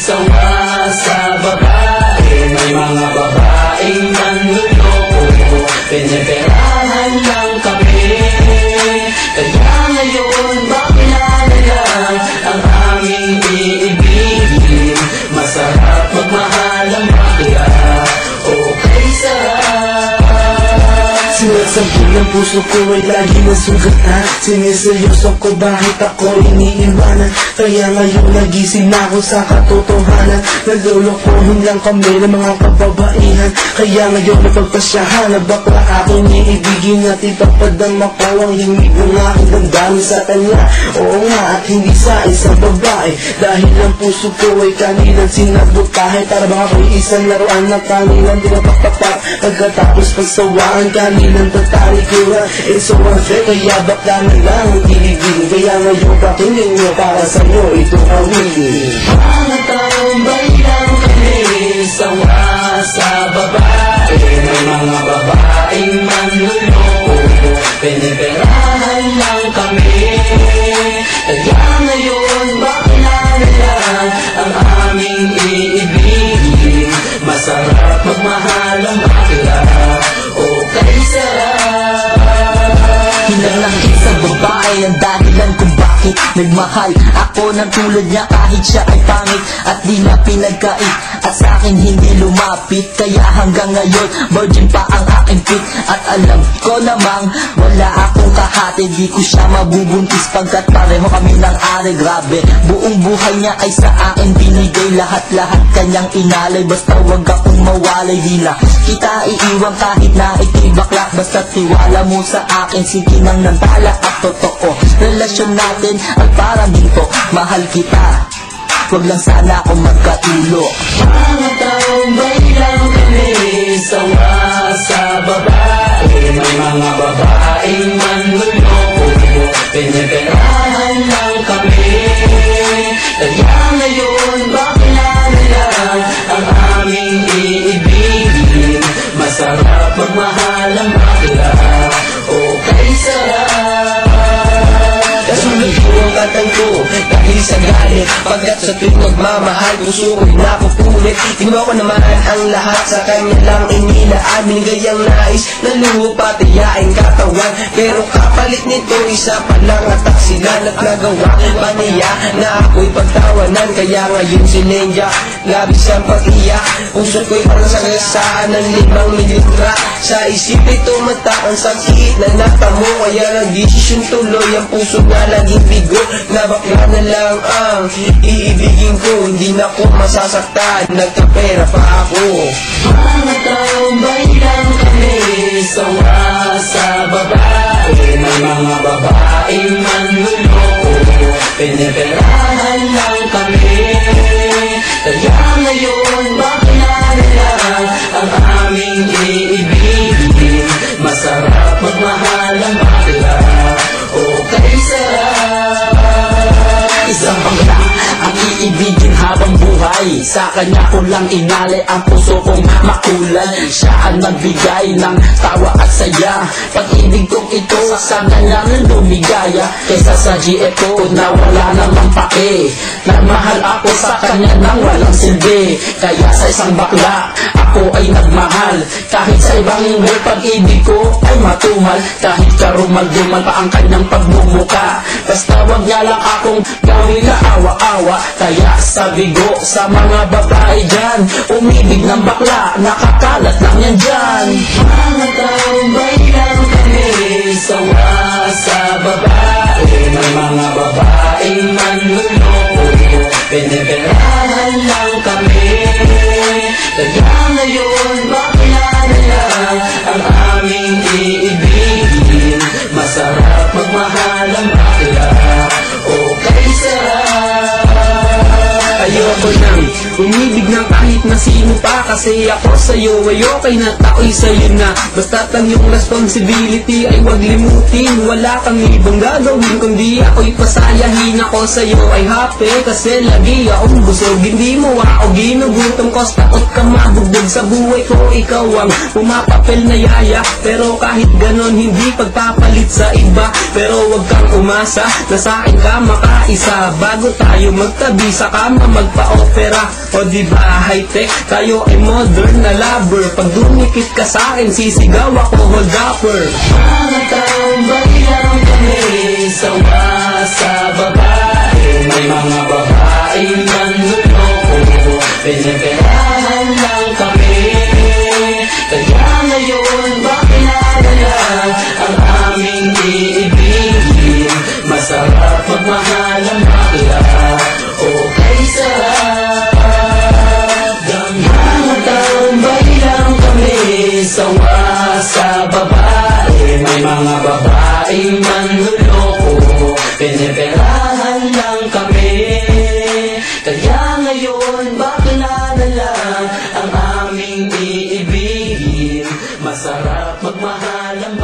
sawa sa babae. May mga babaeng manluloko, piniperahan lang kami. Kaya ngayon bakla na lang ang aming iibigin. Masarap magmahal ang bakla, okay sarap. Sinasabi ng puso ko ay lagi nasugatan. Siniseryoso ko bakit ako iniiwanan. Kaya ngayon nagising na ako sa katotohanan. Naglolokohin lang kami ng mga kababaihan. Kaya ngayon napagpasyahan na bakla aking iibigin. At ipapadama ko ang himig ng aking damdamin sa kanya. Oo nga, at hindi sa isang babae. Dahil ang puso ko ay kanilang sinabotahe. Para bang ako'y isang laruan na kanilang dinapaktapak. Pagkatapos pagsawaan kanilang tatalikuran. So unfair, kaya bakla na lang ang kiligin. Kaya ngayon pakinggan nyo, para sa'yo ito awitin. Mga taong bayang kami, sawa sa babae. May mga babaeng manluloko, piniperahan lang kami. Kaya ngayon bakla na lang ang aming iibigin. Masarap magmahal ang bakla, okay sarap. Hinanang isang babae ang dahilan kung bakit nagmahal ako ng tulad niya kahit siya ay pangit at di na pinagkait at sa akin hindi lumapit. Kaya hanggang ngayon virgin pa ang aking pit at alam ko namang wala akong kahati. Di ko siya mabubuntis pagkat pareho kami ng are. Grabe, buong buhay niya ay sa akin binigay. Lahat-lahat kanyang inalay, basta wag akong mawalay. Di na kita iiwan kahit na ito'y bakla. Basta tiwala mo sa akin, sige nang nantala at totoo. Relasyon natin ay parang ginto, mahal kita, wag lang sana akong magkatulo. Mga taong bayang kami, sawa sa babae. May mga babaeng manluloko, piniperahan lang kami. Kaya ngayon bakla na lang ang aming iibigin. Masarap magmahal ang bakla, okay sarap. Nasulit ko ang katay ko dahil sa galit. Pagkat sa tuwing magmamahal, puso ko'y napupulit. Tingnan ko naman ang lahat sa kanya lang inilaan. Binigay ang nais na luho pati yaing katawan. Pero kapalit nito isa pa lang at taksilan. At nagawa pa niya na ako'y pagtawanan. Kaya ngayon si Nenja labis ang pag-iyak. Puso ko'y parang sagasaan ng 5 mililitra. Sa isip ito mata ang sakit na natamo. Kaya nag-desisyon tuloy ang puso na laging bigo. Na bakla na lang ang iibigin ko. Hindi na ko masasaktan, nagkapera pa ako. Mga taong bayang kami, sawa sa babae. May mga babaeng manluloko, piniperahan lang kami. Kaya ngayon bakla na lang ang aming iibigin. Masarap magmahal ang bakla, okay sarap. Isang bakla ang iibigin habang buhay. Sa kanya ko lang inalay ang puso kong makulay. Siya ang nagbigay ng tawa at saya. Pag-ibig kong ito sa kanya nang lumigaya. Kaysa sa GF ko na wala namang pake. Nagmahal ako sa kanya nang walang silbi. Kaya sa isang bakla ako ay nagmahal. Kahit sa ibang way pag-ibig ko ay matumal. Kahit karumal-dumal pa ang kanyang pagmumuka. Basta wag niya lang akong gawin na awa-awa. Kaya sabi ko sa mga babae dyan, umibig ng bakla, nakakalat lang yan dyan. Mga taong bayang kami, sawa sa babae. May mga babaeng manluloko, piniperahan lang kami. Kaya ngayon bakla na lang ang aming iibigin. Masarap magmahal ang bakla, okay sarap. Ayoko nang umibig ng kahit kahit na sino pa. Kasi ako sa'yo ay okay na, tao'y sa'yo na. Basta't ang iyong responsibility ay wag limutin. Wala kang ibang gagawin kundi ako'y pasayahin. Ako sa'yo ay happy kasi lagi akong busog. Hindi mo ako ginugutom cause takot ka mabugdog sa buhay ko. Ikaw ang pumapapel na yaya, pero kahit ganon hindi pagpapalit sa iba. Pero wag kang umasa na sa'kin ka makaisa. Bago tayo magtabi sa kama magpa-opera. O diba high-tech, tayo ay modern na lover. Pag dumikit ka sa'kin sisigaw ako hold upper. Mga taong bayan kami, sawa sa babae. May mga babaeng manluloko, piniperahan lang kami. Kaya ngayon bakilala lang ang aming iibigin. Masarap magmahal ang bakla, okay sarap. Mga taong bayan kami, sawa sa babae. May mga babaeng manluloko, piniperahan lang kami. Kaya ngayon bakla na lang ang aming iibigin. Masarap magmahal ang